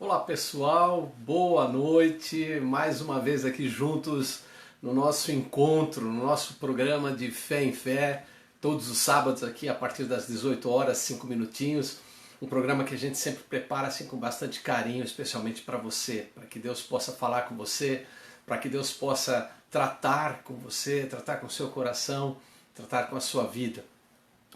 Olá pessoal, boa noite, mais uma vez aqui juntos no nosso encontro, no nosso programa de Fé em Fé, todos os sábados aqui a partir das 18 horas, 5 minutinhos, um programa que a gente sempre prepara assim com bastante carinho, especialmente para você, para que Deus possa falar com você, para que Deus possa tratar com você, tratar com o seu coração, tratar com a sua vida.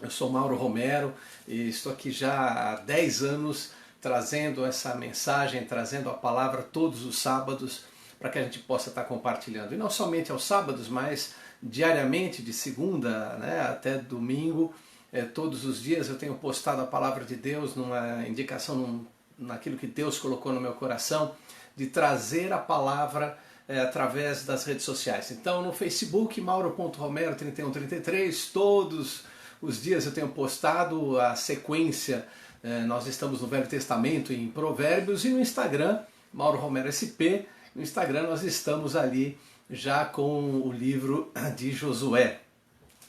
Eu sou Mauro Romero e estou aqui já há 10 anos trazendo essa mensagem, trazendo a palavra todos os sábados para que a gente possa estar compartilhando. E não somente aos sábados, mas diariamente, de segunda, até domingo, todos os dias eu tenho postado a palavra de Deus numa indicação, naquilo que Deus colocou no meu coração, de trazer a palavra através das redes sociais. Então no Facebook, mauro.romero3133, todos os dias eu tenho postado a sequência. Nós estamos no Velho Testamento, em Provérbios, e no Instagram, Mauro Romero SP, no Instagram nós estamos ali já com o livro de Josué,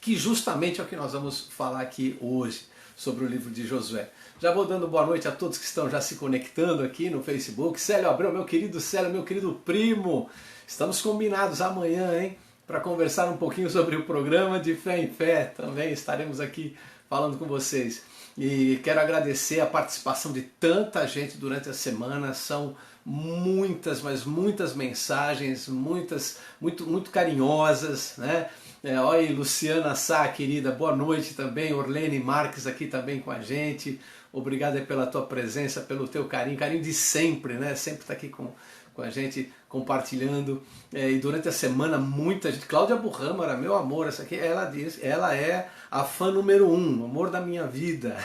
que justamente é o que nós vamos falar aqui hoje, sobre o livro de Josué. Já vou dando boa noite a todos que estão já se conectando aqui no Facebook. Célio Abreu, meu querido Célio, meu querido primo, estamos combinados amanhã, hein? Para conversar um pouquinho sobre o programa de Fé em Fé, também estaremos aqui falando com vocês. E quero agradecer a participação de tanta gente durante a semana, são muitas, mas muitas mensagens, muito carinhosas, né? Olha aí, Luciana Sá, querida, boa noite também, Orlene Marques aqui também com a gente, obrigado aí pela tua presença, pelo teu carinho de sempre, né? Sempre está aqui com a gente compartilhando, e durante a semana muita gente, Cláudia Burrâmara, meu amor, essa aqui, ela é a fã número 1, o amor da minha vida,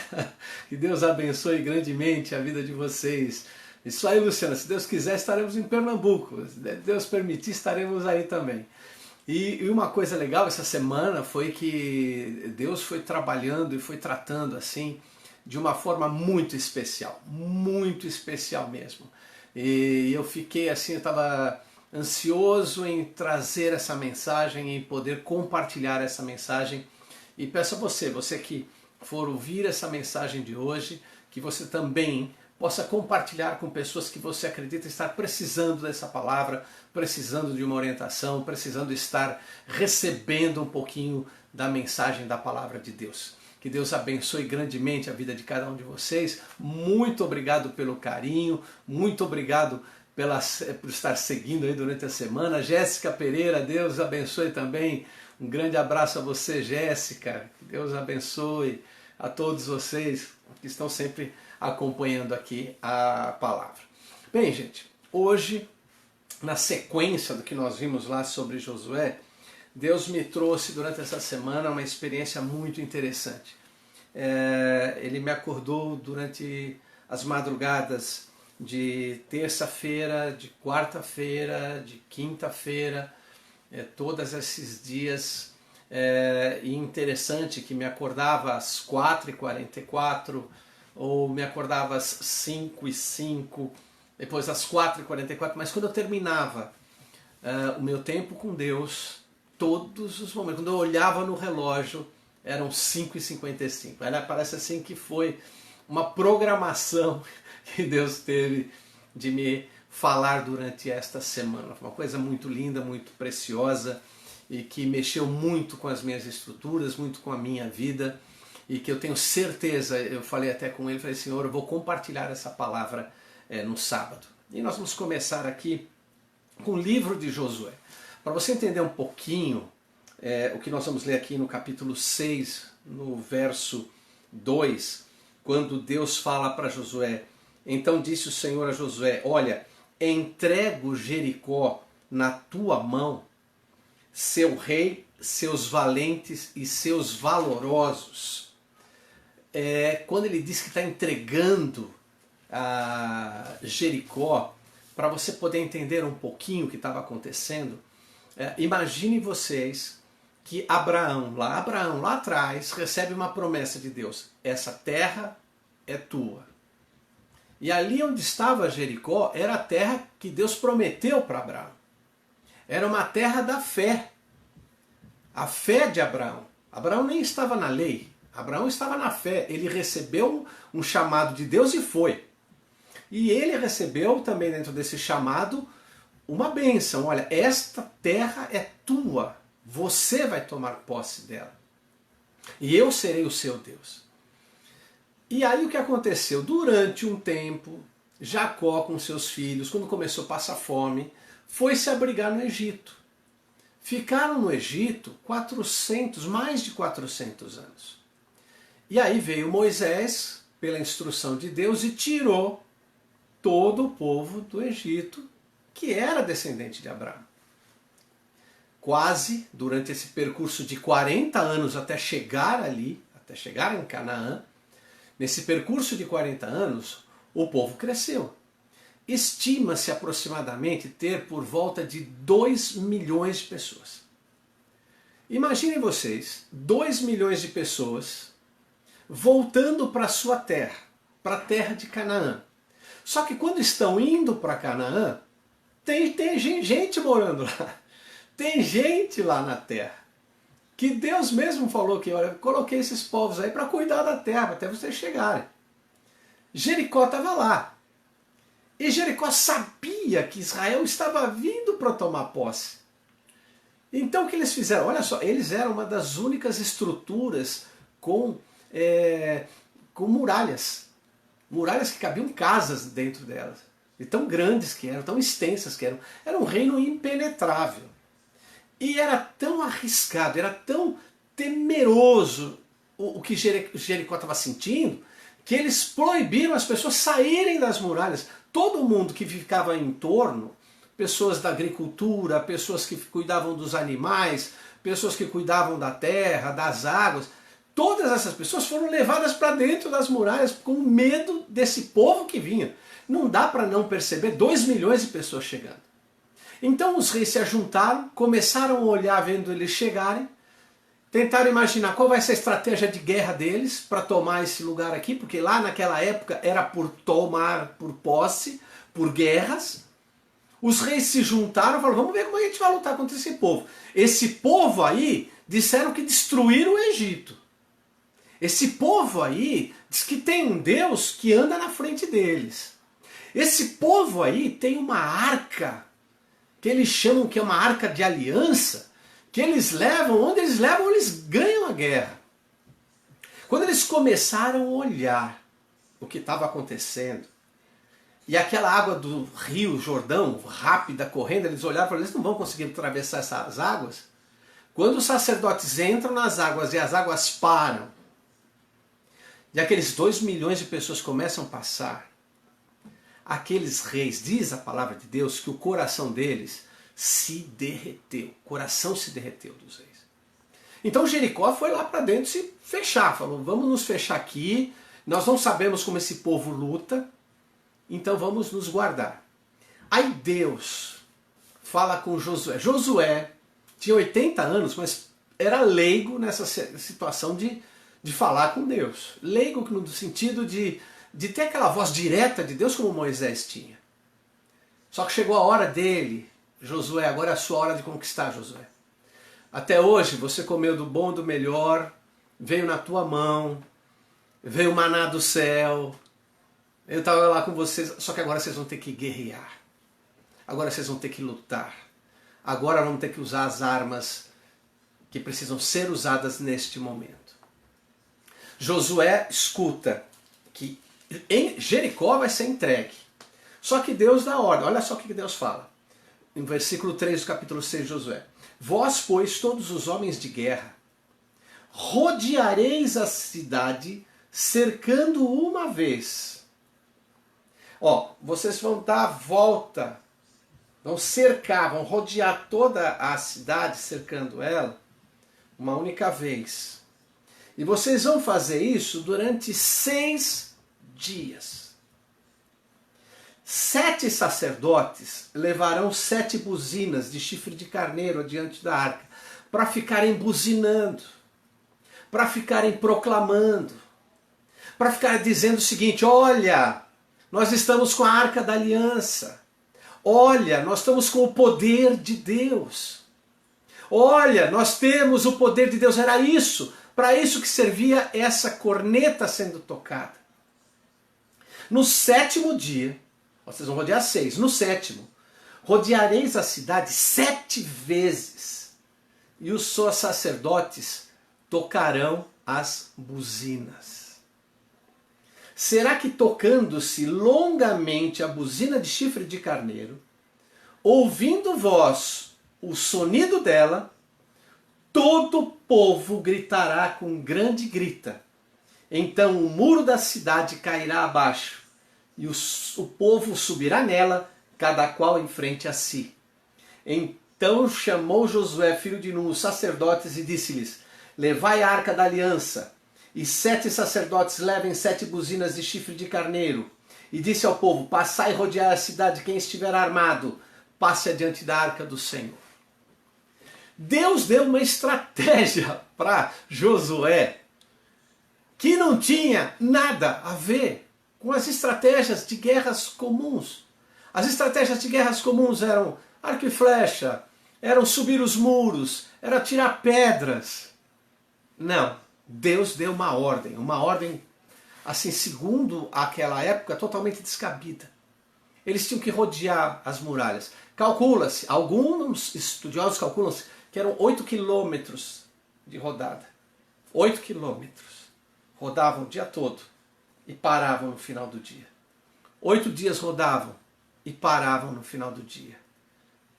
que Deus abençoe grandemente a vida de vocês. Isso aí, Luciana, se Deus quiser estaremos em Pernambuco, se Deus permitir estaremos aí também. E uma coisa legal essa semana foi que Deus foi trabalhando e foi tratando assim de uma forma muito especial mesmo. E eu fiquei assim, eu estava ansioso em trazer essa mensagem, em poder compartilhar essa mensagem. E peço a você que for ouvir essa mensagem de hoje, que você também possa compartilhar com pessoas que você acredita estar precisando dessa palavra, precisando de uma orientação, precisando estar recebendo um pouquinho da mensagem da palavra de Deus. Que Deus abençoe grandemente a vida de cada um de vocês. Muito obrigado pelo carinho, muito obrigado por estar seguindo aí durante a semana. Jéssica Pereira, Deus abençoe também. Um grande abraço a você, Jéssica. Que Deus abençoe a todos vocês que estão sempre acompanhando aqui a palavra. Bem, gente, hoje, na sequência do que nós vimos lá sobre Josué, Deus me trouxe durante essa semana uma experiência muito interessante. Ele me acordou durante as madrugadas de terça-feira, de quarta-feira, de quinta-feira, todos esses dias. E interessante que me acordava às 4h44, ou me acordava às 5h05, depois às 4h44, mas quando eu terminava o meu tempo com Deus, todos os momentos, quando eu olhava no relógio, eram 5h55. Parece assim que foi uma programação que Deus teve de me falar durante esta semana. Foi uma coisa muito linda, muito preciosa, e que mexeu muito com as minhas estruturas, muito com a minha vida, e que eu tenho certeza, eu falei até com ele, falei, Senhor, eu vou compartilhar essa palavra no sábado. E nós vamos começar aqui com o livro de Josué. Para você entender um pouquinho o que nós vamos ler aqui no capítulo 6, no verso 2, quando Deus fala para Josué, então disse o Senhor a Josué, olha, entrego Jericó na tua mão, seu rei, seus valentes e seus valorosos. Quando ele diz que está entregando a Jericó, para você poder entender um pouquinho o que estava acontecendo, imagine vocês que Abraão lá atrás recebe uma promessa de Deus, essa terra é tua. E ali onde estava Jericó era a terra que Deus prometeu para Abraão. Era uma terra da fé. A fé de Abraão. Abraão nem estava na lei. Abraão estava na fé. Ele recebeu um chamado de Deus e foi. E ele recebeu também dentro desse chamado uma bênção. Olha, esta terra é tua, você vai tomar posse dela. E eu serei o seu Deus. E aí o que aconteceu? Durante um tempo, Jacó com seus filhos, quando começou a passar fome, foi se abrigar no Egito. Ficaram no Egito mais de 400 anos. E aí veio Moisés, pela instrução de Deus, e tirou todo o povo do Egito, que era descendente de Abraão. Quase, durante esse percurso de 40 anos até chegar ali, até chegar em Canaã, nesse percurso de 40 anos, o povo cresceu. Estima-se aproximadamente ter por volta de 2 milhões de pessoas. Imaginem vocês, 2 milhões de pessoas voltando para a sua terra, para a terra de Canaã. Só que quando estão indo para Canaã, tem gente morando lá. Tem gente lá na terra. Que Deus mesmo falou que, olha, eu coloquei esses povos aí para cuidar da terra, até vocês chegarem. Jericó estava lá. E Jericó sabia que Israel estava vindo para tomar posse. Então o que eles fizeram? Olha só, eles eram uma das únicas estruturas com muralhas. Muralhas que cabiam casas dentro delas. E tão grandes que eram, tão extensas que eram. Era um reino impenetrável. E era tão arriscado, era tão temeroso o que Jericó estava sentindo, que eles proibiram as pessoas saírem das muralhas. Todo mundo que ficava em torno, pessoas da agricultura, pessoas que cuidavam dos animais, pessoas que cuidavam da terra, das águas, todas essas pessoas foram levadas para dentro das muralhas com medo desse povo que vinha. Não dá para não perceber 2 milhões de pessoas chegando. Então os reis se ajuntaram, começaram a olhar vendo eles chegarem, tentaram imaginar qual vai ser a estratégia de guerra deles para tomar esse lugar aqui, porque lá naquela época era por tomar, por posse, por guerras. Os reis se juntaram e falaram, vamos ver como a gente vai lutar contra esse povo. Esse povo aí, disseram que destruíram o Egito. Esse povo aí diz que tem um Deus que anda na frente deles. Esse povo aí tem uma arca, que eles chamam que é uma arca de aliança, que eles levam, onde eles levam, eles ganham a guerra. Quando eles começaram a olhar o que estava acontecendo, e aquela água do rio Jordão, rápida, correndo, eles olharam e falaram, eles não vão conseguir atravessar essas águas. Quando os sacerdotes entram nas águas e as águas param, e aqueles 2 milhões de pessoas começam a passar, aqueles reis, diz a palavra de Deus, que o coração deles se derreteu. O coração se derreteu dos reis. Então Jericó foi lá para dentro se fechar. Falou, vamos nos fechar aqui. Nós não sabemos como esse povo luta. Então vamos nos guardar. Aí Deus fala com Josué. Josué tinha 80 anos, mas era leigo nessa situação de falar com Deus. Leigo no sentido de ter aquela voz direta de Deus como Moisés tinha. Só que chegou a hora dele, Josué, agora é a sua hora de conquistar, Josué. Até hoje você comeu do bom e do melhor, veio na tua mão, veio o maná do céu, eu estava lá com vocês, só que agora vocês vão ter que guerrear. Agora vocês vão ter que lutar. Agora vão ter que usar as armas que precisam ser usadas neste momento. Josué escuta que em Jericó vai ser entregue. Só que Deus dá ordem. Olha só o que Deus fala. Em versículo 3 do capítulo 6 de Josué. Vós, pois, todos os homens de guerra, rodeareis a cidade, cercando uma vez. Ó, vocês vão dar a volta, vão cercar, vão rodear toda a cidade, cercando ela, uma única vez. E vocês vão fazer isso durante 6 dias. 7 sacerdotes levarão 7 buzinas de chifre de carneiro adiante da arca, para ficarem buzinando, para ficarem proclamando, para ficarem dizendo o seguinte: olha, nós estamos com a arca da aliança, olha, nós estamos com o poder de Deus, olha, nós temos o poder de Deus. Era isso, para isso que servia essa corneta sendo tocada. No sétimo dia, vocês vão rodear 6, no sétimo, rodeareis a cidade 7 vezes, e os seus sacerdotes tocarão as buzinas. Será que tocando-se longamente a buzina de chifre de carneiro, ouvindo vós o sonido dela, todo o povo gritará com grande grita. Então o muro da cidade cairá abaixo, e o povo subirá nela, cada qual em frente a si. Então chamou Josué, filho de Nun, os sacerdotes, e disse-lhes: levai a arca da aliança, e 7 sacerdotes levem 7 buzinas de chifre de carneiro. E disse ao povo: passai e rodeai a cidade, quem estiver armado, passe adiante da arca do Senhor. Deus deu uma estratégia para Josué que não tinha nada a ver com as estratégias de guerras comuns. As estratégias de guerras comuns eram arco e flecha, eram subir os muros, era tirar pedras. Não, Deus deu uma ordem assim, segundo aquela época, totalmente descabida. Eles tinham que rodear as muralhas. Calcula-se, alguns estudiosos calculam que eram 8 quilômetros de rodada. 8 quilômetros. Rodavam o dia todo e paravam no final do dia. 8 dias rodavam e paravam no final do dia.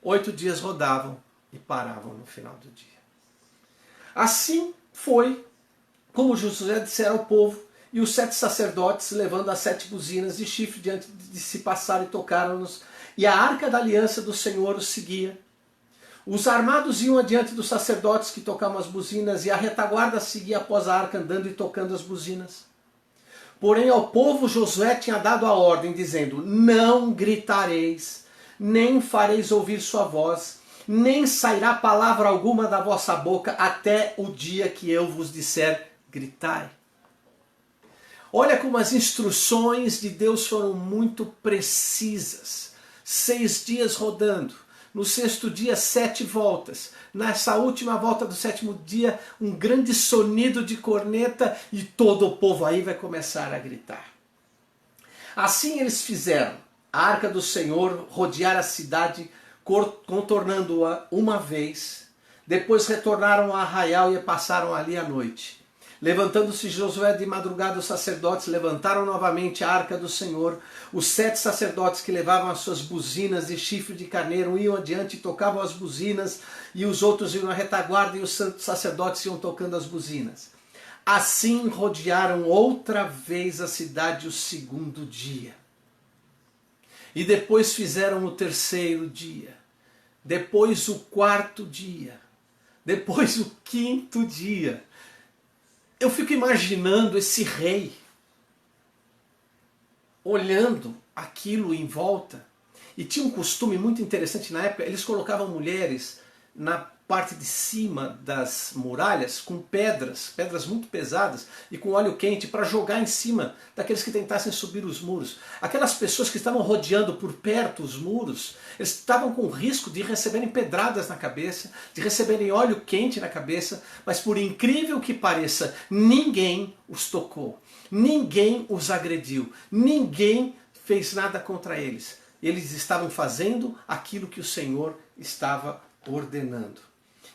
8 dias rodavam e paravam no final do dia. Assim foi como Josué dissera ao povo, e os 7 sacerdotes, levando as 7 buzinas de chifre diante de si, passaram e tocaram-nos, e a arca da aliança do Senhor os seguia. Os armados iam adiante dos sacerdotes que tocavam as buzinas, e a retaguarda seguia após a arca, andando e tocando as buzinas. Porém ao povo Josué tinha dado a ordem, dizendo: não gritareis, nem fareis ouvir sua voz, nem sairá palavra alguma da vossa boca, até o dia que eu vos disser: gritai. Olha como as instruções de Deus foram muito precisas. 6 dias rodando. No 6º dia, 7 voltas. Nessa última volta do 7º dia, um grande sonido de corneta, e todo o povo aí vai começar a gritar. Assim eles fizeram. A arca do Senhor rodear a cidade, contornando-a uma vez. Depois retornaram a arraial e passaram ali a noite. Levantando-se Josué de madrugada, os sacerdotes levantaram novamente a arca do Senhor. Os 7 sacerdotes que levavam as suas buzinas de chifre de carneiro iam adiante e tocavam as buzinas, e os outros iam na retaguarda, e os sacerdotes iam tocando as buzinas. Assim rodearam outra vez a cidade o 2º dia. E depois fizeram o 3º dia. Depois o 4º dia. Depois o 5º dia. Eu fico imaginando esse rei olhando aquilo em volta. E tinha um costume muito interessante na época, eles colocavam mulheres na parte de cima das muralhas com pedras muito pesadas e com óleo quente para jogar em cima daqueles que tentassem subir os muros. Aquelas pessoas que estavam rodeando por perto os muros, eles estavam com risco de receberem pedradas na cabeça, de receberem óleo quente na cabeça, mas por incrível que pareça, ninguém os tocou, ninguém os agrediu, ninguém fez nada contra eles. Eles estavam fazendo aquilo que o Senhor estava ordenando.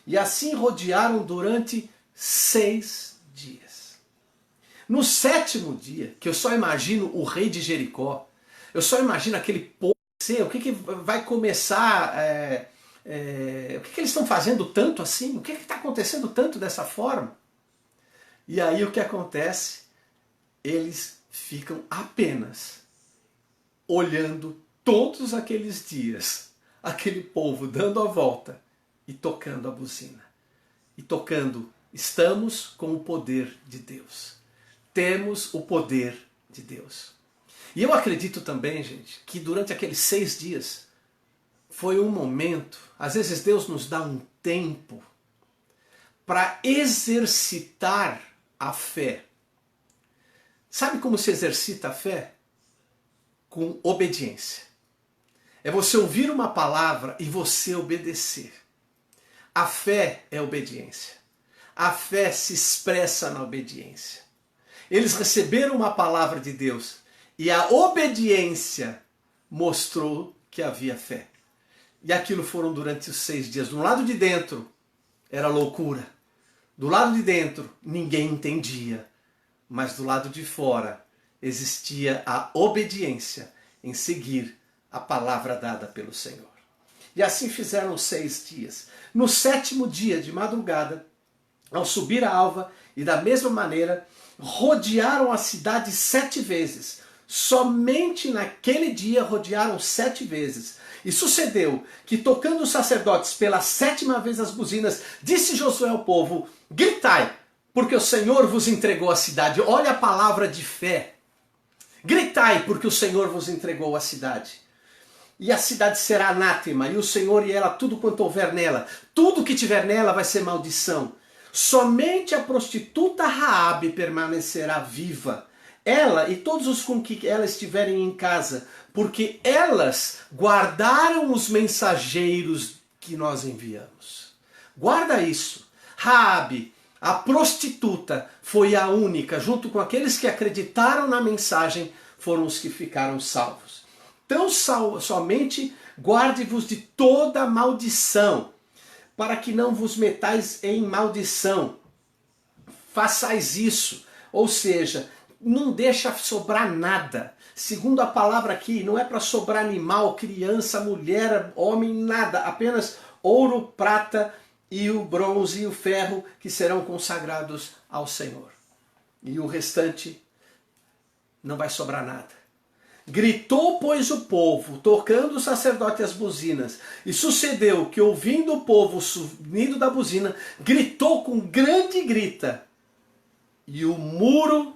E assim rodearam durante 6 dias. No 7º dia, que eu só imagino o rei de Jericó, eu só imagino aquele povo, o que vai começar, o que eles estão fazendo tanto assim? O que está acontecendo tanto dessa forma? E aí o que acontece? Eles ficam apenas olhando todos aqueles dias, aquele povo dando a volta e tocando a buzina. E tocando, estamos com o poder de Deus. Temos o poder de Deus. E eu acredito também, gente, que durante aqueles 6 dias foi um momento, às vezes Deus nos dá um tempo para exercitar a fé. Sabe como se exercita a fé? Com obediência. É você ouvir uma palavra e você obedecer. A fé é obediência. A fé se expressa na obediência. Eles receberam uma palavra de Deus E a obediência mostrou que havia fé. E aquilo foram durante os 6 dias. Do lado de dentro era loucura. Do lado de dentro ninguém entendia. Mas do lado de fora existia a obediência em seguir a palavra dada pelo Senhor. E assim fizeram 6 dias. No 7º dia de madrugada, ao subir a alva, e da mesma maneira, rodearam a cidade 7 vezes. Somente naquele dia rodearam 7 vezes. E sucedeu que, tocando os sacerdotes pela 7ª vez as buzinas, disse Josué ao povo: gritai, porque o Senhor vos entregou a cidade. Olha a palavra de fé. Gritai, porque o Senhor vos entregou a cidade. E a cidade será anátema, e o Senhor e ela tudo quanto houver nela. Tudo que tiver nela vai ser maldição. Somente a prostituta Raabe permanecerá viva, ela e todos os com que ela estiverem em casa, porque elas guardaram os mensageiros que nós enviamos. Guarda isso. Raabe, a prostituta, foi a única, junto com aqueles que acreditaram na mensagem, foram os que ficaram salvos. Então somente guarde-vos de toda maldição, para que não vos metais em maldição. Façais isso. Ou seja, não deixa sobrar nada. Segundo a palavra aqui, não é para sobrar animal, criança, mulher, homem, nada. Apenas ouro, prata e o bronze e o ferro que serão consagrados ao Senhor. E o restante não vai sobrar nada. Gritou, pois, o povo, tocando o sacerdote as buzinas. E sucedeu que, ouvindo o povo o sonido da buzina, gritou com grande grita. E o muro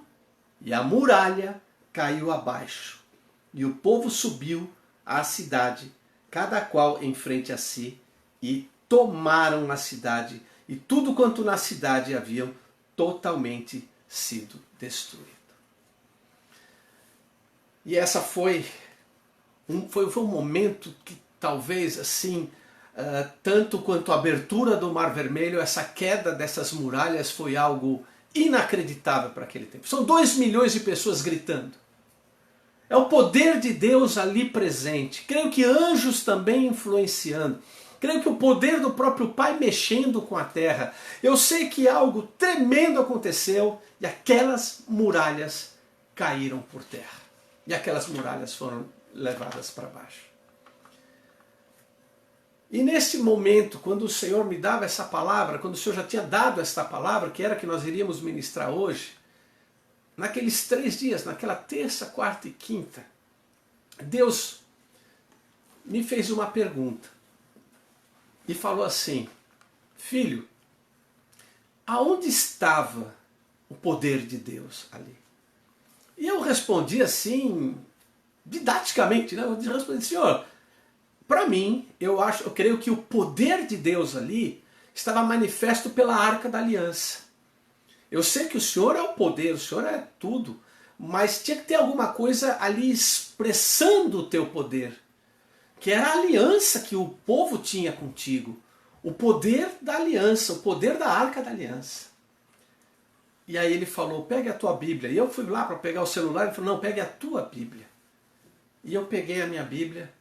e a muralha caiu abaixo. E o povo subiu à cidade, cada qual em frente a si, e tomaram a cidade. E tudo quanto na cidade haviam totalmente sido destruído. E essa foi um momento que talvez assim, tanto quanto a abertura do Mar Vermelho, essa queda dessas muralhas foi algo inacreditável para aquele tempo. São 2 milhões de pessoas gritando. É o poder de Deus ali presente. Creio que anjos também influenciando. Creio que o poder do próprio Pai mexendo com a terra. Eu sei que algo tremendo aconteceu e aquelas muralhas caíram por terra. E aquelas muralhas foram levadas para baixo. E nesse momento, quando o Senhor me dava essa palavra, quando o Senhor já tinha dado esta palavra, que era que nós iríamos ministrar hoje, naqueles 3 dias, naquela terça, quarta e quinta, Deus me fez uma pergunta. E falou assim: filho, aonde estava o poder de Deus ali? E eu respondi assim, didaticamente, né? Eu respondi: Senhor, para mim, eu creio que o poder de Deus ali estava manifesto pela Arca da Aliança. Eu sei que o Senhor é o poder, o Senhor é tudo, mas tinha que ter alguma coisa ali expressando o teu poder, que era a aliança que o povo tinha contigo, o poder da aliança, o poder da Arca da Aliança. E aí ele falou: pegue a tua Bíblia. E eu fui lá para pegar o celular, ele falou: não, pegue a tua Bíblia. E eu peguei a minha Bíblia,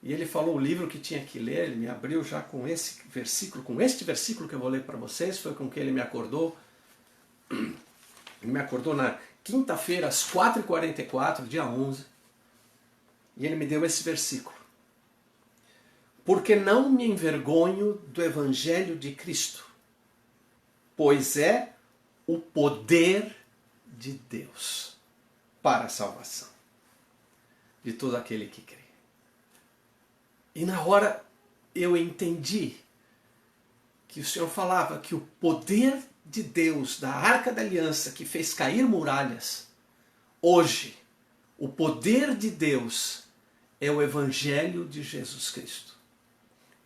e ele falou o livro que tinha que ler, ele me abriu já com esse versículo, com este versículo que eu vou ler para vocês, foi com que ele me acordou. Ele me acordou na quinta-feira, às 4h44, dia 11, e ele me deu esse versículo. Porque não me envergonho do Evangelho de Cristo, pois é o poder de Deus para a salvação de todo aquele que crê. E na hora eu entendi que o Senhor falava que o poder de Deus, da Arca da Aliança, que fez cair muralhas, hoje, o poder de Deus é o Evangelho de Jesus Cristo.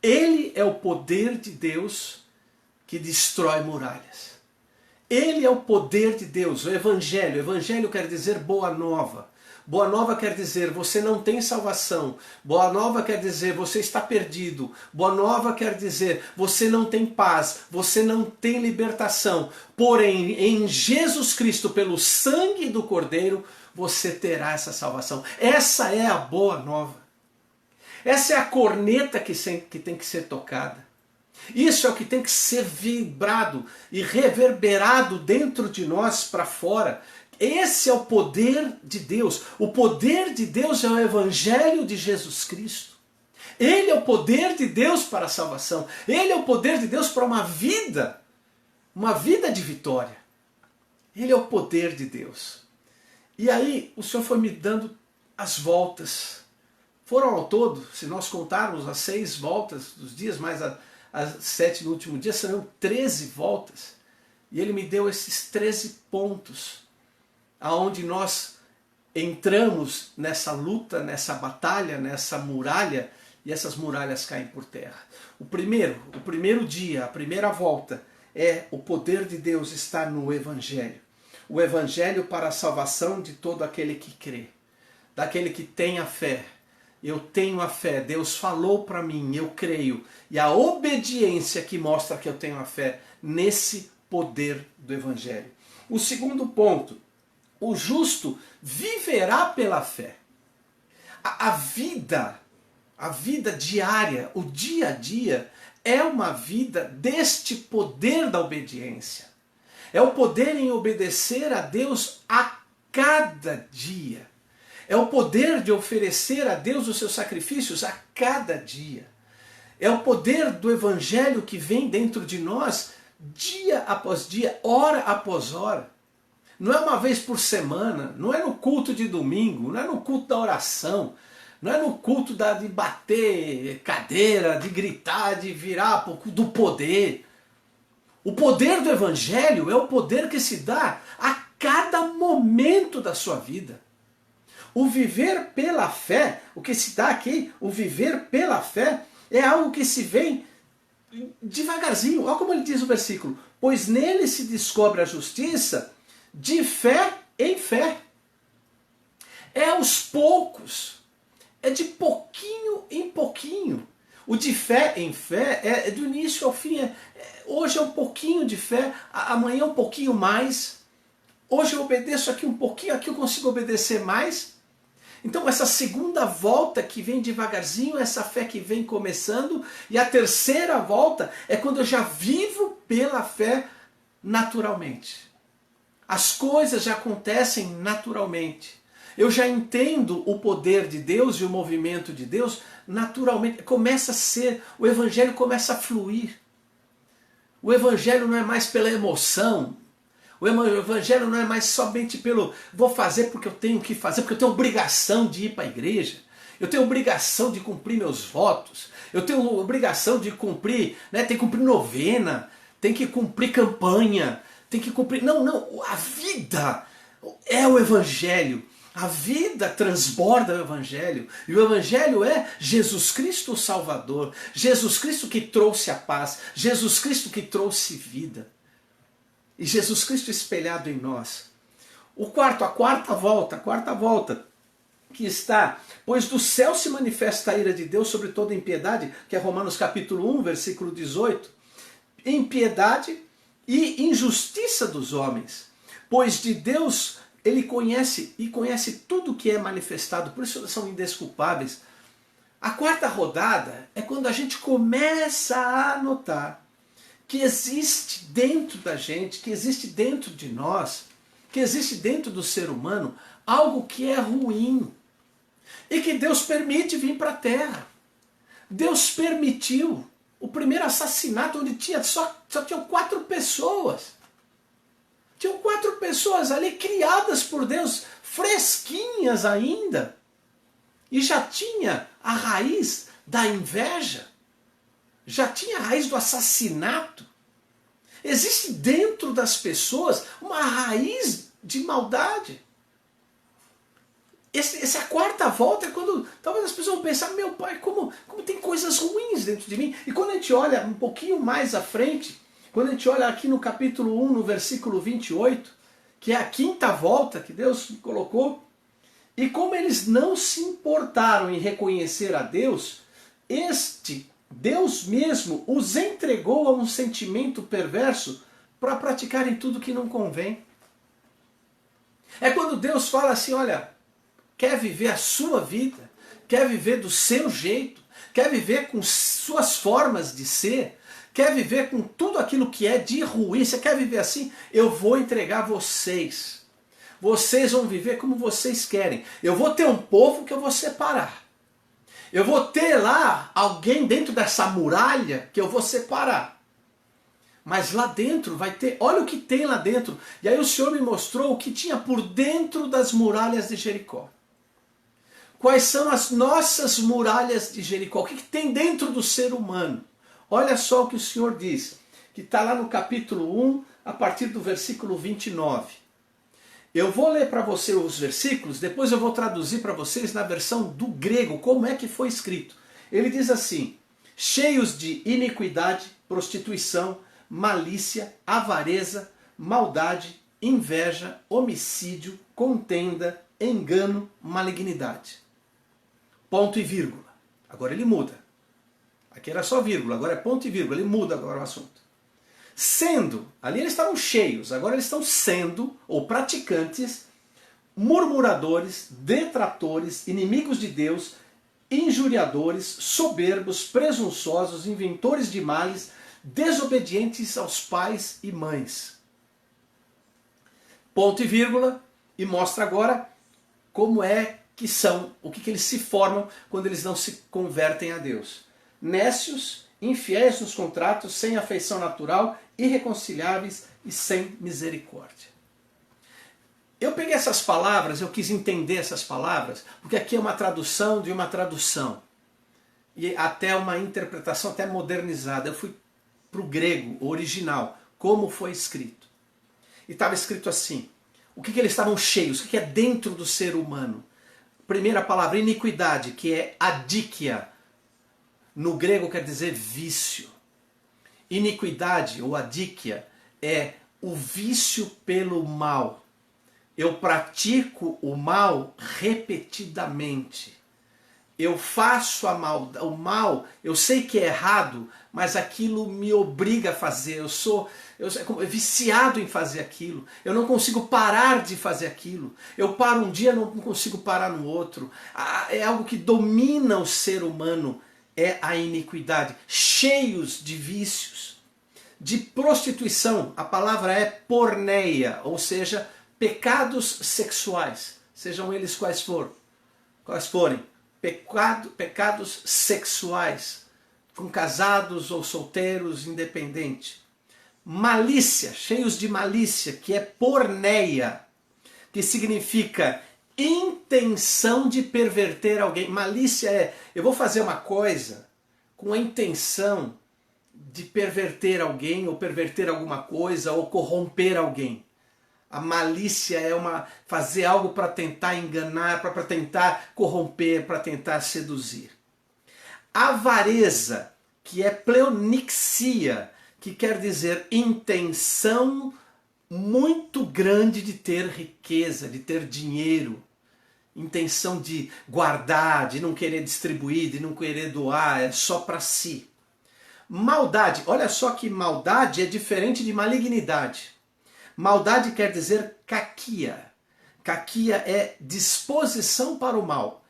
Ele é o poder de Deus que destrói muralhas. Ele é o poder de Deus, o Evangelho. Evangelho quer dizer boa nova. Boa nova quer dizer você não tem salvação. Boa nova quer dizer você está perdido. Boa nova quer dizer você não tem paz, você não tem libertação. Porém, em Jesus Cristo, pelo sangue do Cordeiro, você terá essa salvação. Essa é a boa nova. Essa é a corneta que tem que ser tocada. Isso é o que tem que ser vibrado e reverberado dentro de nós para fora. Esse é o poder de Deus. O poder de Deus é o Evangelho de Jesus Cristo. Ele é o poder de Deus para a salvação. Ele é o poder de Deus para uma vida de vitória. Ele é o poder de Deus. E aí o Senhor foi me dando as voltas. Foram ao todo, se nós contarmos as 6 voltas dos dias, mais as 7 no último dia, serão 13 voltas. E Ele me deu esses 13 pontos, aonde nós entramos nessa luta, nessa batalha, nessa muralha, e essas muralhas caem por terra. O primeiro dia, a primeira volta, é o poder de Deus está no Evangelho. O Evangelho para a salvação de todo aquele que crê, daquele que tem a fé. Eu tenho a fé, Deus falou para mim, eu creio. E a obediência que mostra que eu tenho a fé nesse poder do Evangelho. O segundo ponto, o justo viverá pela fé. A vida diária, o dia a dia, é uma vida deste poder da obediência. É o poder em obedecer a Deus a cada dia. É o poder de oferecer a Deus os seus sacrifícios a cada dia. É o poder do Evangelho que vem dentro de nós dia após dia, hora após hora. Não é uma vez por semana, não é no culto de domingo, não é no culto da oração, não é no culto de bater cadeira, de gritar, de virar do poder. O poder do Evangelho é o poder que se dá a cada momento da sua vida. O viver pela fé, o que se dá aqui, o viver pela fé, é algo que se vem devagarzinho. Olha como ele diz o versículo. Pois nele se descobre a justiça de fé em fé. É aos poucos. É de pouquinho em pouquinho. O de fé em fé é do início ao fim. Hoje é um pouquinho de fé, amanhã um pouquinho mais. Hoje eu obedeço aqui um pouquinho, aqui eu consigo obedecer mais. Então essa segunda volta que vem devagarzinho, essa fé que vem começando, e a terceira volta é quando eu já vivo pela fé naturalmente. As coisas já acontecem naturalmente. Eu já entendo o poder de Deus e o movimento de Deus naturalmente. Começa a ser, o Evangelho começa a fluir. O Evangelho não é mais pela emoção. O Evangelho não é mais somente pelo vou fazer porque eu tenho que fazer, porque eu tenho obrigação de ir para a igreja. Eu tenho obrigação de cumprir meus votos. Eu tenho obrigação de cumprir, tem que cumprir novena, tem que cumprir campanha, tem que cumprir... Não, a vida é o Evangelho. A vida transborda o Evangelho. E o Evangelho é Jesus Cristo o Salvador. Jesus Cristo que trouxe a paz. Jesus Cristo que trouxe vida. E Jesus Cristo espelhado em nós. A quarta volta, que está, pois do céu se manifesta a ira de Deus sobre toda impiedade, que é Romanos capítulo 1, versículo 18, impiedade e injustiça dos homens. Pois de Deus ele conhece tudo que é manifestado, por isso são indesculpáveis. A quarta rodada é quando a gente começa a notar que existe dentro da gente, que existe dentro de nós, que existe dentro do ser humano, algo que é ruim. E que Deus permite vir para a terra. Deus permitiu o primeiro assassinato onde só tinham 4 pessoas. Tinham 4 pessoas ali criadas por Deus, fresquinhas ainda. E já tinha a raiz da inveja. Já tinha a raiz do assassinato. Existe dentro das pessoas uma raiz de maldade. Essa quarta volta é quando talvez as pessoas vão pensar, meu pai, como tem coisas ruins dentro de mim. E quando a gente olha um pouquinho mais à frente, quando a gente olha aqui no capítulo 1, no versículo 28, que é a quinta volta que Deus colocou, e como eles não se importaram em reconhecer a Deus, Deus mesmo os entregou a um sentimento perverso para praticarem tudo que não convém. É quando Deus fala assim, olha, quer viver a sua vida, quer viver do seu jeito, quer viver com suas formas de ser, quer viver com tudo aquilo que é de ruim, você quer viver assim? Eu vou entregar vocês. Vocês vão viver como vocês querem. Eu vou ter um povo que eu vou separar. Eu vou ter lá alguém dentro dessa muralha que eu vou separar. Mas lá dentro vai ter, olha o que tem lá dentro. E aí o Senhor me mostrou o que tinha por dentro das muralhas de Jericó. Quais são as nossas muralhas de Jericó? O que tem dentro do ser humano? Olha só o que o Senhor diz, que está lá no capítulo 1, a partir do versículo 29. Eu vou ler para você os versículos, depois eu vou traduzir para vocês na versão do grego, como é que foi escrito. Ele diz assim, cheios de iniquidade, prostituição, malícia, avareza, maldade, inveja, homicídio, contenda, engano, malignidade. Ponto e vírgula. Agora ele muda. Aqui era só vírgula, agora é ponto e vírgula, ele muda agora o assunto. Sendo, ali eles estavam cheios, agora eles estão sendo, ou praticantes, murmuradores, detratores, inimigos de Deus, injuriadores, soberbos, presunçosos, inventores de males, desobedientes aos pais e mães. Ponto e vírgula, e mostra agora como é que são, o que eles se formam quando eles não se convertem a Deus. Nécios, infiéis nos contratos, sem afeição natural, irreconciliáveis e sem misericórdia. Eu peguei essas palavras, eu quis entender essas palavras, porque aqui é uma tradução de uma tradução. E até uma interpretação até modernizada. Eu fui para o grego, o original, como foi escrito. E estava escrito assim, o que eles estavam cheios, o que é dentro do ser humano. Primeira palavra, iniquidade, que é adikia. No grego quer dizer vício. Iniquidade ou adikia é o vício pelo mal. Eu pratico o mal repetidamente. Eu faço o mal, eu sei que é errado, mas aquilo me obriga a fazer. Eu sou viciado em fazer aquilo. Eu não consigo parar de fazer aquilo. Eu paro um dia, não consigo parar no outro. É algo que domina o ser humano. É a iniquidade, cheios de vícios, de prostituição, a palavra é porneia, ou seja, pecados sexuais, sejam eles quais forem, pecados sexuais, com casados ou solteiros, independente. Malícia, cheios de malícia, que é porneia, que significa intenção de perverter alguém. Malícia é, eu vou fazer uma coisa com a intenção de perverter alguém, ou perverter alguma coisa, ou corromper alguém. A malícia é fazer algo para tentar enganar, para tentar corromper, para tentar seduzir. Avareza, que é pleonixia, que quer dizer intenção muito grande de ter riqueza, de ter dinheiro. Intenção de guardar, de não querer distribuir, de não querer doar, é só para si. Maldade, olha só que maldade é diferente de malignidade. Maldade quer dizer kakia. Kakia é disposição para o mal.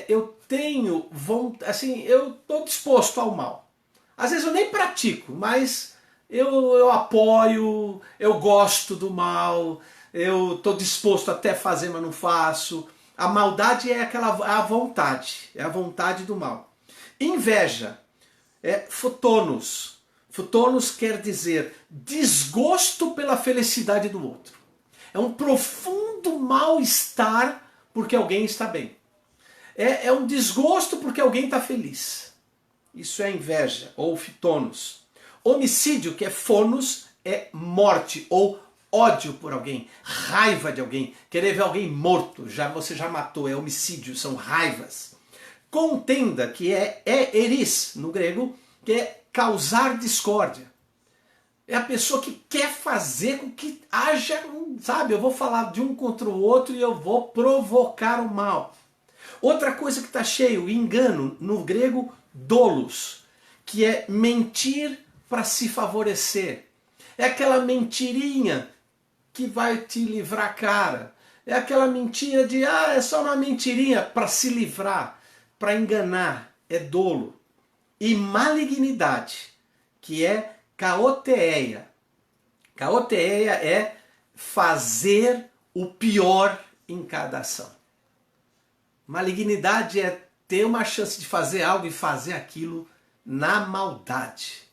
Eu tenho vontade, assim, eu estou disposto ao mal. Às vezes eu nem pratico, mas eu apoio, eu gosto do mal, eu estou disposto até a fazer, mas não faço. A maldade é a vontade do mal. Inveja é fotonos. Fotonos quer dizer desgosto pela felicidade do outro. É um profundo mal-estar porque alguém está bem. É um desgosto porque alguém está feliz. Isso é inveja ou fitonos. Homicídio, que é fonos, é morte ou ódio por alguém, raiva de alguém, querer ver alguém morto, você já matou, é homicídio, são raivas. Contenda, que é eris no grego, que é causar discórdia. É a pessoa que quer fazer com que haja, sabe, eu vou falar de um contra o outro e eu vou provocar o mal. Outra coisa que está cheio, engano, no grego, dolos, que é mentir para se favorecer. É aquela mentirinha que vai te livrar a cara. É aquela mentira de, é só uma mentirinha para se livrar, para enganar, é dolo. E malignidade, que é caoteia. Caoteia é fazer o pior em cada ação. Malignidade é ter uma chance de fazer algo e fazer aquilo na maldade.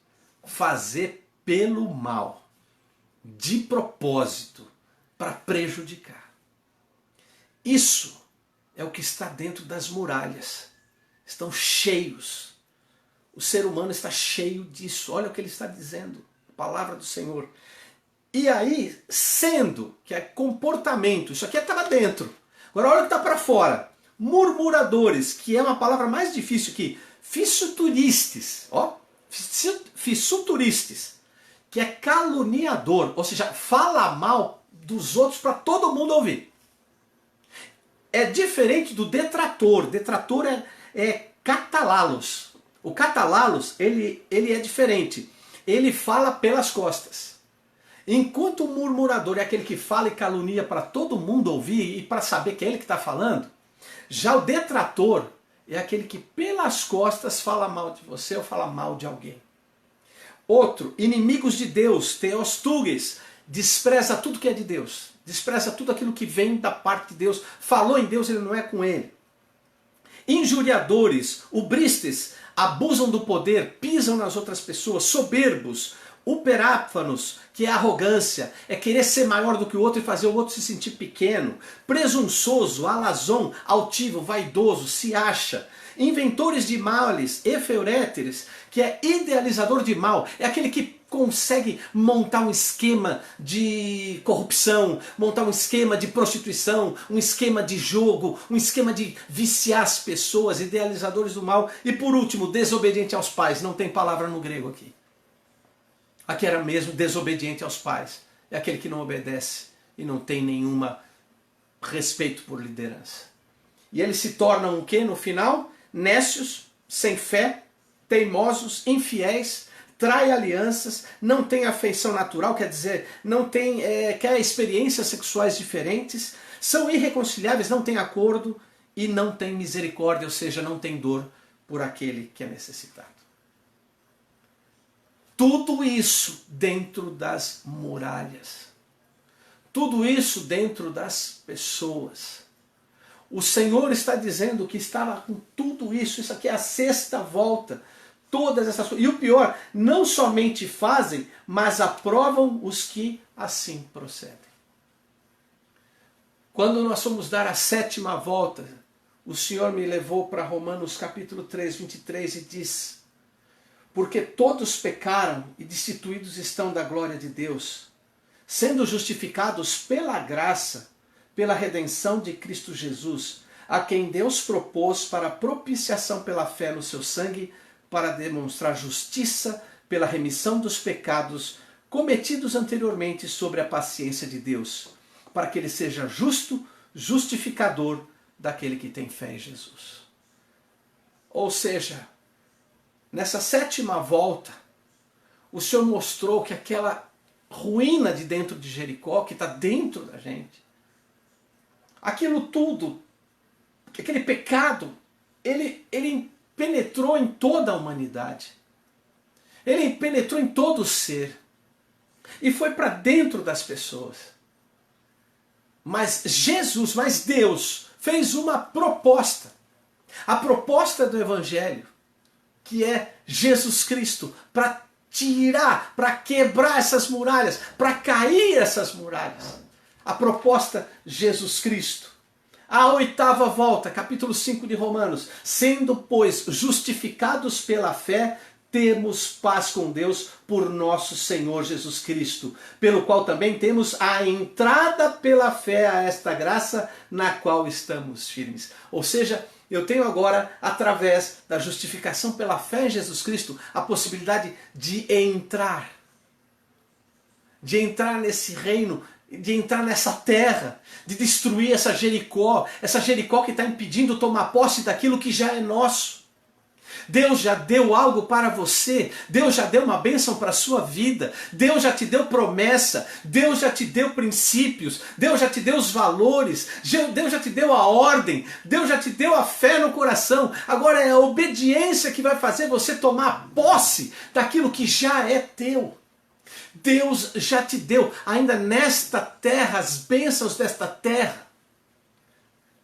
Fazer pelo mal, de propósito, para prejudicar. Isso é o que está dentro das muralhas. Estão cheios. O ser humano está cheio disso. Olha o que ele está dizendo. A palavra do Senhor. E aí, sendo que é comportamento, isso aqui estava dentro. Agora olha o que está para fora. Murmuradores, que é uma palavra mais difícil que fissuturistes. Ó, fissuturistes, que é caluniador, ou seja, fala mal dos outros para todo mundo ouvir. É diferente do detrator. Detrator é catalalos. O catalalos, ele é diferente. Ele fala pelas costas. Enquanto o murmurador é aquele que fala e calunia para todo mundo ouvir e para saber que é ele que está falando, já o detrator é aquele que pelas costas fala mal de você ou fala mal de alguém. Outro, inimigos de Deus, teostuges, despreza tudo que é de Deus. Despreza tudo aquilo que vem da parte de Deus. Falou em Deus, ele não é com ele. Injuriadores, ubristes, abusam do poder, pisam nas outras pessoas, soberbos, uperáfanos, que é arrogância, é querer ser maior do que o outro e fazer o outro se sentir pequeno. Presunçoso, alazon, altivo, vaidoso, se acha. Inventores de males, efeuréteres, que é idealizador de mal, é aquele que consegue montar um esquema de corrupção, montar um esquema de prostituição, um esquema de jogo, um esquema de viciar as pessoas, idealizadores do mal. E por último, desobediente aos pais, não tem palavra no grego aqui. Aqui era mesmo desobediente aos pais. É aquele que não obedece e não tem nenhuma respeito por liderança. E eles se tornam o quê no final? Nécios, sem fé, teimosos, infiéis, trai alianças, não tem afeição natural, quer dizer, não tem, quer experiências sexuais diferentes, são irreconciliáveis, não tem acordo e não tem misericórdia, ou seja, não tem dor por aquele que é necessitado. Tudo isso dentro das muralhas. Tudo isso dentro das pessoas. O Senhor está dizendo que estava com tudo isso. Isso aqui é a sexta volta. Todas essas coisas. E o pior, não somente fazem, mas aprovam os que assim procedem. Quando nós fomos dar a sétima volta, o Senhor me levou para Romanos capítulo 3, 23 e diz: porque todos pecaram e destituídos estão da glória de Deus, sendo justificados pela graça, pela redenção de Cristo Jesus, a quem Deus propôs para propiciação pela fé no seu sangue, para demonstrar justiça pela remissão dos pecados cometidos anteriormente sobre a paciência de Deus, para que ele seja justo, justificador daquele que tem fé em Jesus. Ou seja, nessa sétima volta, o Senhor mostrou que aquela ruína de dentro de Jericó, que está dentro da gente, aquilo tudo, aquele pecado, ele penetrou em toda a humanidade. Ele penetrou em todo o ser. E foi para dentro das pessoas. Mas Jesus, mas Deus, fez uma proposta. A proposta do Evangelho, que é Jesus Cristo, para tirar, para quebrar essas muralhas, para cair essas muralhas. A proposta Jesus Cristo. A oitava volta, capítulo 5 de Romanos. Sendo, pois, justificados pela fé, temos paz com Deus por nosso Senhor Jesus Cristo, pelo qual também temos a entrada pela fé a esta graça na qual estamos firmes. Ou seja, eu tenho agora, através da justificação pela fé em Jesus Cristo, a possibilidade de entrar nesse reino, de entrar nessa terra, de destruir essa Jericó que está impedindo tomar posse daquilo que já é nosso. Deus já deu algo para você, Deus já deu uma bênção para a sua vida, Deus já te deu promessa, Deus já te deu princípios, Deus já te deu os valores, Deus já te deu a ordem, Deus já te deu a fé no coração. Agora é a obediência que vai fazer você tomar posse daquilo que já é teu. Deus já te deu, ainda nesta terra, as bênçãos desta terra.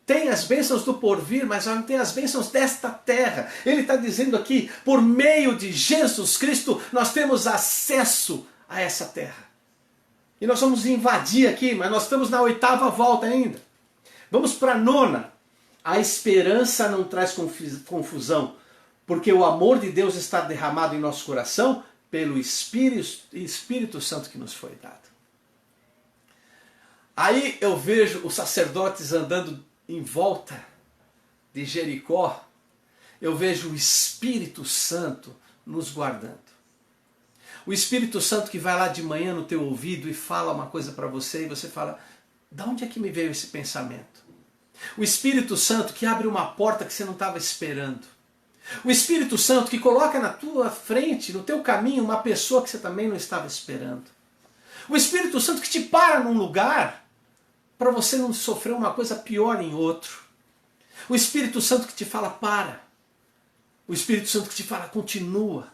Tem as bênçãos do porvir, mas não tem as bênçãos desta terra. Ele está dizendo aqui, por meio de Jesus Cristo, nós temos acesso a essa terra. E nós vamos invadir aqui, mas nós estamos na 8ª volta ainda. Vamos para a 9ª. A esperança não traz confusão, porque o amor de Deus está derramado em nosso coração pelo Espírito Santo que nos foi dado. Aí eu vejo os sacerdotes andando em volta de Jericó, eu vejo o Espírito Santo nos guardando. O Espírito Santo que vai lá de manhã no teu ouvido e fala uma coisa para você e você fala, de onde é que me veio esse pensamento? O Espírito Santo que abre uma porta que você não estava esperando. O Espírito Santo que coloca na tua frente, no teu caminho, uma pessoa que você também não estava esperando. O Espírito Santo que te para num lugar para você não sofrer uma coisa pior em outro. O Espírito Santo que te fala para. O Espírito Santo que te fala continua.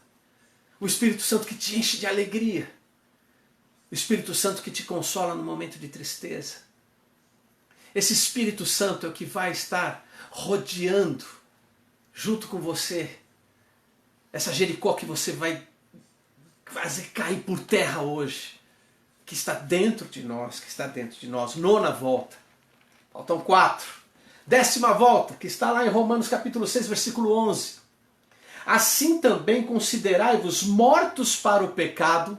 O Espírito Santo que te enche de alegria. O Espírito Santo que te consola no momento de tristeza. Esse Espírito Santo é o que vai estar rodeando junto com você essa Jericó que você vai fazer cair por terra hoje. Que está dentro de nós, que está dentro de nós. 9ª volta. Faltam 4. 10ª volta, que está lá em Romanos capítulo 6, versículo 11. Assim também considerai-vos mortos para o pecado,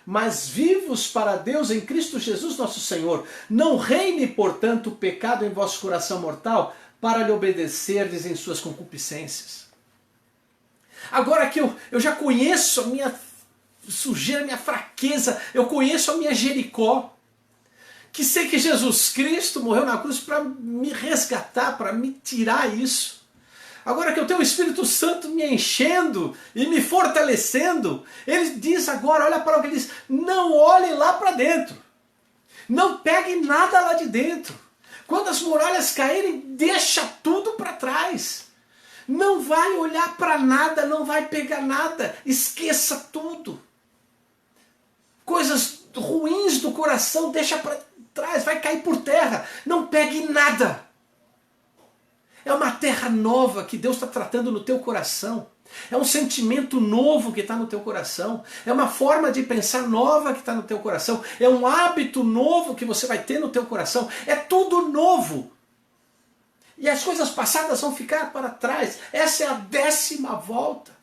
mas vivos para Deus em Cristo Jesus nosso Senhor. Não reine, portanto, o pecado em vosso coração mortal, para lhe obedecerdes em suas concupiscências. Agora que eu já conheço a minha sujeira, minha fraqueza, eu conheço a minha Jericó, que sei que Jesus Cristo morreu na cruz para me resgatar, para me tirar isso. Agora que eu tenho o Espírito Santo me enchendo e me fortalecendo, ele diz agora, olha para o que ele diz, não olhe lá para dentro, não pegue nada lá de dentro. Quando as muralhas caírem, deixa tudo para trás. Não vai olhar para nada, não vai pegar nada, esqueça tudo. Coisas ruins do coração, deixa para trás, vai cair por terra. Não pegue nada. É uma terra nova que Deus está tratando no teu coração. É um sentimento novo que está no teu coração. É uma forma de pensar nova que está no teu coração. É um hábito novo que você vai ter no teu coração. É tudo novo. E as coisas passadas vão ficar para trás. Essa é a 10ª volta.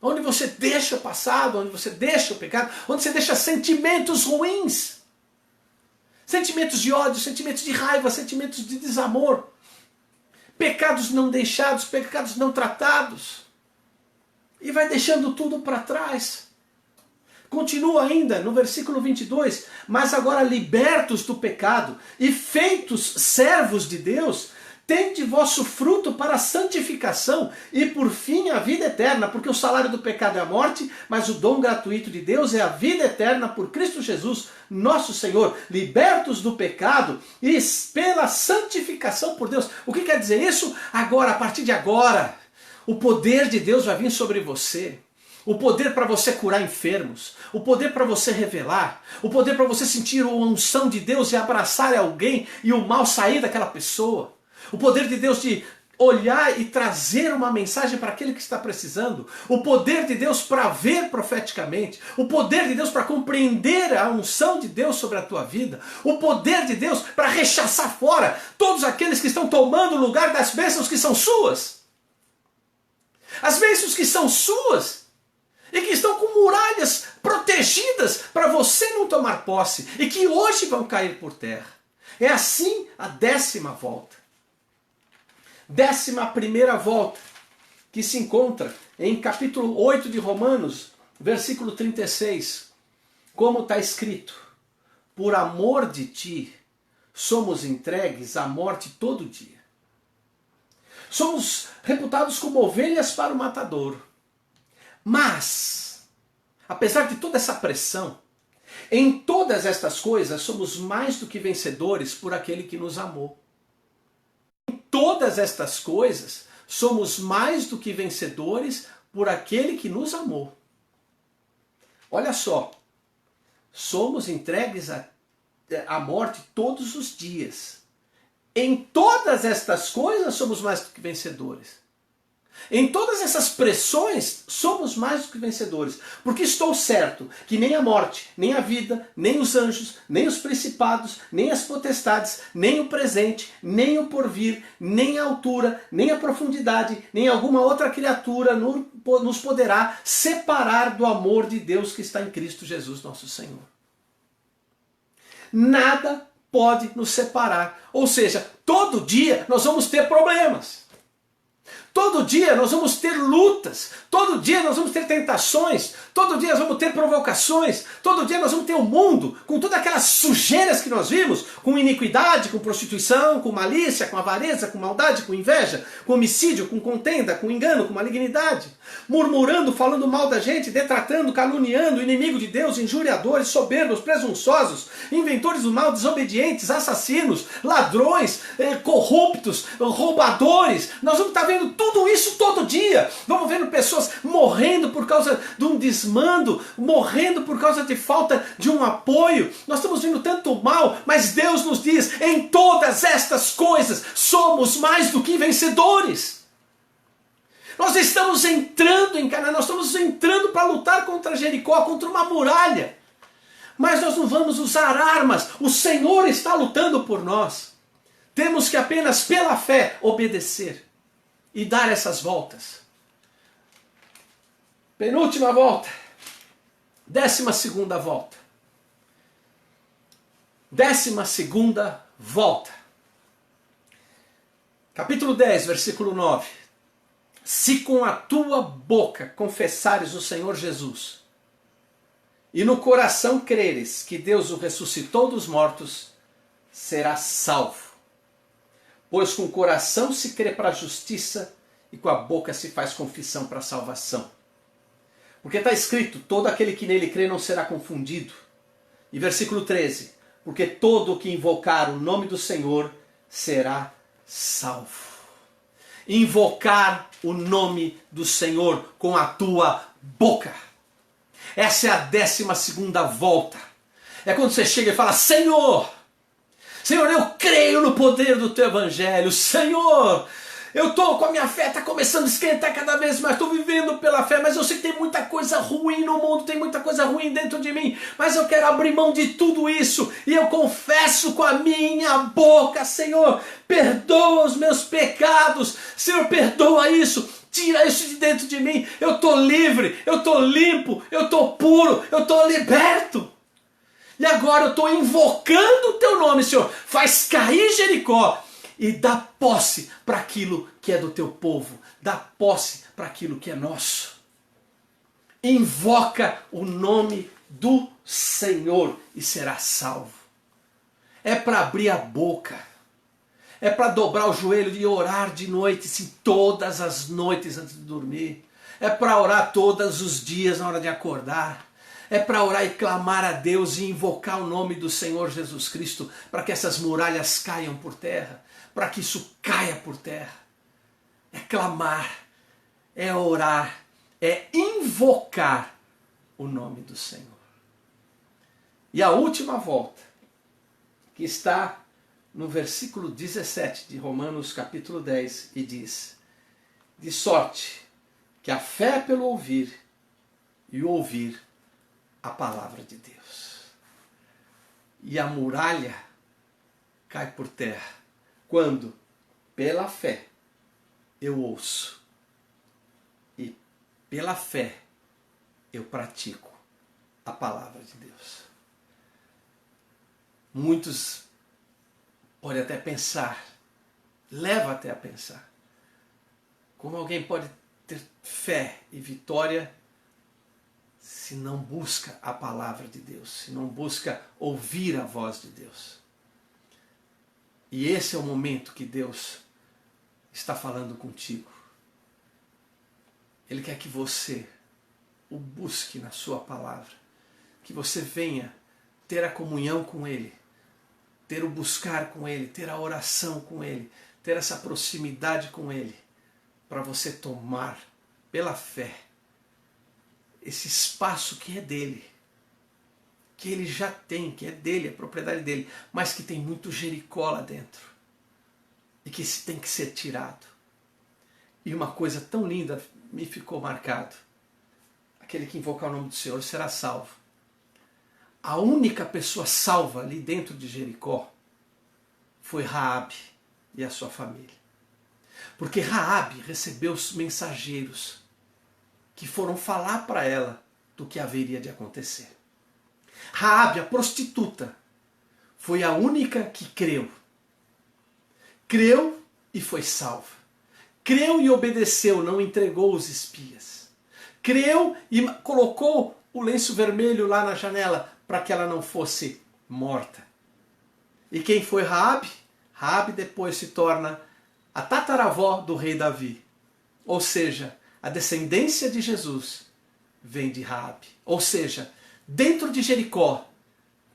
Onde você deixa o passado, onde você deixa o pecado, onde você deixa sentimentos ruins. Sentimentos de ódio, sentimentos de raiva, sentimentos de desamor. Pecados não deixados, pecados não tratados. E vai deixando tudo para trás. Continua ainda no versículo 22. Mas agora libertos do pecado e feitos servos de Deus, tende vosso fruto para a santificação e por fim a vida eterna, porque o salário do pecado é a morte, mas o dom gratuito de Deus é a vida eterna por Cristo Jesus, nosso Senhor. Libertos do pecado e pela santificação por Deus. O que quer dizer isso? Agora, a partir de agora, o poder de Deus vai vir sobre você. O poder para você curar enfermos, o poder para você revelar, o poder para você sentir a unção de Deus e abraçar alguém e o mal sair daquela pessoa. O poder de Deus de olhar e trazer uma mensagem para aquele que está precisando. O poder de Deus para ver profeticamente. O poder de Deus para compreender a unção de Deus sobre a tua vida. O poder de Deus para rechaçar fora todos aqueles que estão tomando o lugar das bênçãos que são suas. As bênçãos que são suas e que estão com muralhas protegidas para você não tomar posse e que hoje vão cair por terra. É assim a 10ª volta. 11ª volta, que se encontra em capítulo 8 de Romanos, versículo 36. Como está escrito, por amor de ti, somos entregues à morte todo dia. Somos reputados como ovelhas para o matadouro. Mas, apesar de toda essa pressão, em todas estas coisas somos mais do que vencedores por aquele que nos amou. Em todas estas coisas somos mais do que vencedores por aquele que nos amou. Olha só, somos entregues à morte todos os dias. Em todas estas coisas somos mais do que vencedores. Em todas essas pressões somos mais do que vencedores. Porque estou certo que nem a morte, nem a vida, nem os anjos, nem os principados, nem as potestades, nem o presente, nem o porvir, nem a altura, nem a profundidade, nem alguma outra criatura nos poderá separar do amor de Deus que está em Cristo Jesus nosso Senhor. Nada pode nos separar. Ou seja, todo dia nós vamos ter problemas. Todo dia nós vamos ter lutas, todo dia nós vamos ter tentações, todo dia nós vamos ter provocações, todo dia nós vamos ter o mundo com todas aquelas sujeiras que nós vimos, com iniquidade, com prostituição, com malícia, com avareza, com maldade, com inveja, com homicídio, com contenda, com engano, com malignidade, murmurando, falando mal da gente, detratando, caluniando, inimigo de Deus, injuriadores, soberbos, presunçosos, inventores do mal, desobedientes, assassinos, ladrões, corruptos, roubadores. Nós vamos estar vendo tudo isso todo dia. Vamos vendo pessoas morrendo por causa de um desmando, morrendo por causa de falta de um apoio. Nós estamos vendo tanto mal, mas Deus nos diz, em todas estas coisas somos mais do que vencedores. Nós estamos entrando em Canaã, nós estamos entrando para lutar contra Jericó, contra uma muralha. Mas nós não vamos usar armas, o Senhor está lutando por nós. Temos que apenas pela fé obedecer e dar essas voltas. Penúltima volta. 12ª volta. 12ª volta. Capítulo 10, versículo 9. Se com a tua boca confessares o Senhor Jesus, e no coração creres que Deus o ressuscitou dos mortos, serás salvo. Pois com o coração se crê para a justiça e com a boca se faz confissão para a salvação. Porque está escrito, todo aquele que nele crê não será confundido. E versículo 13, porque todo o que invocar o nome do Senhor será salvo. Invocar o nome do Senhor com a tua boca. Essa é a 12ª volta. É quando você chega e fala, Senhor, eu creio no poder do teu evangelho. Senhor, eu estou com a minha fé, está começando a esquentar cada vez mais, estou vivendo pela fé, mas eu sei que tem muita coisa ruim no mundo, tem muita coisa ruim dentro de mim, mas eu quero abrir mão de tudo isso, e eu confesso com a minha boca, Senhor, perdoa os meus pecados, Senhor, perdoa isso, tira isso de dentro de mim, eu estou livre, eu estou limpo, eu estou puro, eu estou liberto. E agora eu estou invocando o teu nome, Senhor. Faz cair Jericó e dá posse para aquilo que é do teu povo. Dá posse para aquilo que é nosso. Invoca o nome do Senhor e será salvo. É para abrir a boca. É para dobrar o joelho e orar de noite, sim, todas as noites antes de dormir. É para orar todos os dias na hora de acordar. É para orar e clamar a Deus e invocar o nome do Senhor Jesus Cristo para que essas muralhas caiam por terra, para que isso caia por terra. É clamar, é orar, é invocar o nome do Senhor. E a última volta, que está no versículo 17 de Romanos capítulo 10, e diz, de sorte que a fé é pelo ouvir, e o ouvir a palavra de Deus. E a muralha cai por terra quando, pela fé, eu ouço e pela fé eu pratico a palavra de Deus. Muitos podem até pensar, leva até a pensar, como alguém pode ter fé e vitória se não busca a palavra de Deus, se não busca ouvir a voz de Deus. E esse é o momento que Deus está falando contigo. Ele quer que você o busque na sua palavra, que você venha ter a comunhão com Ele, ter o buscar com Ele, ter a oração com Ele, ter essa proximidade com Ele, para você tomar pela fé esse espaço que é dele, que ele já tem, que é dele, é propriedade dele, mas que tem muito Jericó lá dentro e que tem que ser tirado. E uma coisa tão linda me ficou marcado: aquele que invocar o nome do Senhor será salvo. A única pessoa salva ali dentro de Jericó foi Raabe e a sua família. Porque Raabe recebeu os mensageiros que foram falar para ela do que haveria de acontecer. Raabe, a prostituta, foi a única que creu. Creu e foi salva. Creu e obedeceu, não entregou os espias. Creu e colocou o lenço vermelho lá na janela para que ela não fosse morta. E quem foi Raabe? Raabe depois se torna a tataravó do rei Davi. Ou seja, a descendência de Jesus vem de Raabe. Ou seja, dentro de Jericó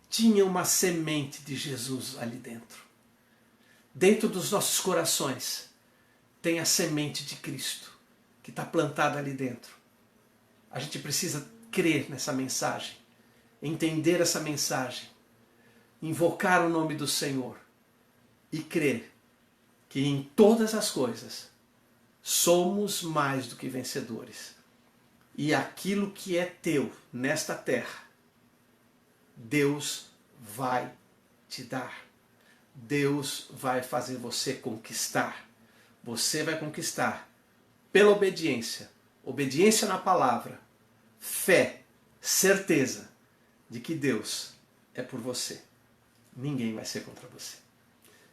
tinha uma semente de Jesus ali dentro. Dentro dos nossos corações tem a semente de Cristo que está plantada ali dentro. A gente precisa crer nessa mensagem, entender essa mensagem, invocar o nome do Senhor e crer que em todas as coisas somos mais do que vencedores. E aquilo que é teu nesta terra, Deus vai te dar. Deus vai fazer você conquistar. Você vai conquistar pela obediência. Obediência na palavra. Fé. Certeza de que Deus é por você. Ninguém vai ser contra você.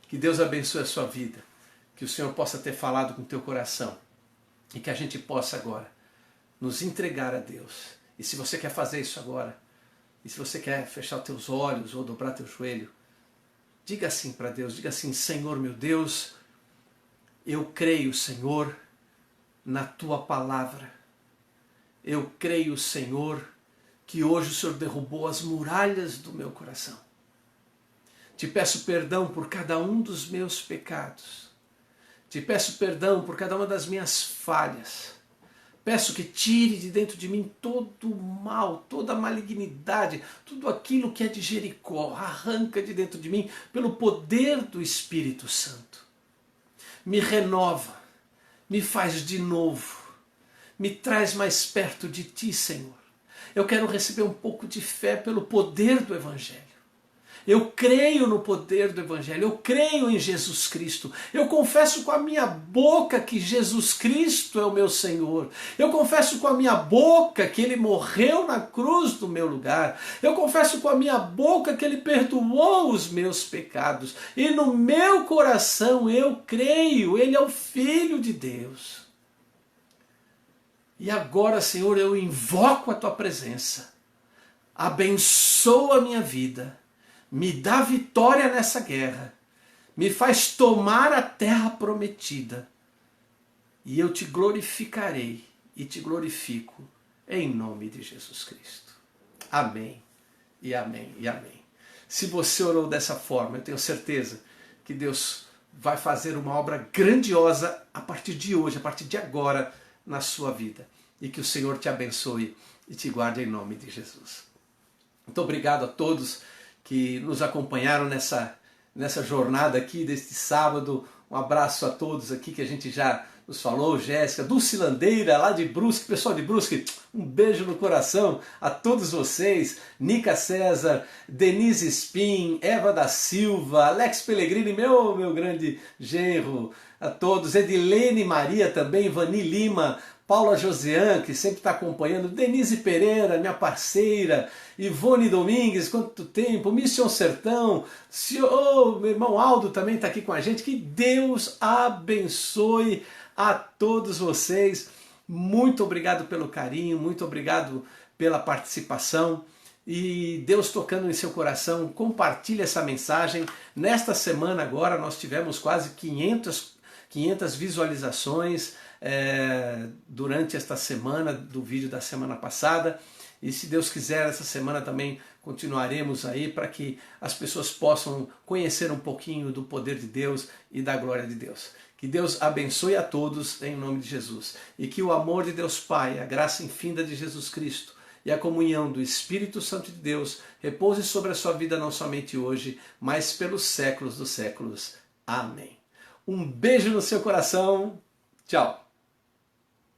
Que Deus abençoe a sua vida. Que o Senhor possa ter falado com o teu coração. E que a gente possa agora nos entregar a Deus. E se você quer fazer isso agora, e se você quer fechar os teus olhos ou dobrar teu joelho, diga assim para Deus, diga assim: Senhor meu Deus, eu creio, Senhor, na tua palavra. Eu creio, Senhor, que hoje o Senhor derrubou as muralhas do meu coração. Te peço perdão por cada um dos meus pecados. Te peço perdão por cada uma das minhas falhas. Peço que tire de dentro de mim todo o mal, toda a malignidade, tudo aquilo que é de Jericó. Arranca de dentro de mim pelo poder do Espírito Santo. Me renova, me faz de novo, me traz mais perto de ti, Senhor. Eu quero receber um pouco de fé pelo poder do Evangelho. Eu creio no poder do Evangelho, eu creio em Jesus Cristo. Eu confesso com a minha boca que Jesus Cristo é o meu Senhor. Eu confesso com a minha boca que Ele morreu na cruz do meu lugar. Eu confesso com a minha boca que Ele perdoou os meus pecados. E no meu coração eu creio, Ele é o Filho de Deus. E agora, Senhor, eu invoco a Tua presença. Abençoa a minha vida. Me dá vitória nessa guerra. Me faz tomar a terra prometida. E eu te glorificarei e te glorifico em nome de Jesus Cristo. Amém, e amém, e amém. Se você orou dessa forma, eu tenho certeza que Deus vai fazer uma obra grandiosa a partir de hoje, a partir de agora, na sua vida. E que o Senhor te abençoe e te guarde em nome de Jesus. Muito obrigado a todos que nos acompanharam nessa jornada aqui deste sábado. Um abraço a todos aqui que a gente já nos falou, Jéssica, Dulcilandeira, lá de Brusque, pessoal de Brusque, um beijo no coração a todos vocês, Nica César, Denise Spin, Eva da Silva, Alex Pellegrini, meu grande genro, a todos, Edilene Maria também, Vani Lima, Paula Josian, que sempre está acompanhando, Denise Pereira, minha parceira, Ivone Domingues, quanto tempo, Mission Sertão, meu irmão Aldo também está aqui com a gente, que Deus abençoe a todos vocês, muito obrigado pelo carinho, muito obrigado pela participação, e Deus tocando em seu coração, compartilhe essa mensagem. Nesta semana agora nós tivemos quase 500 500 visualizações durante esta semana, do vídeo da semana passada. E se Deus quiser, essa semana também continuaremos aí para que as pessoas possam conhecer um pouquinho do poder de Deus e da glória de Deus. Que Deus abençoe a todos em nome de Jesus. E que o amor de Deus Pai, a graça infinda de Jesus Cristo e a comunhão do Espírito Santo de Deus repouse sobre a sua vida não somente hoje, mas pelos séculos dos séculos. Amém. Um beijo no seu coração. Tchau.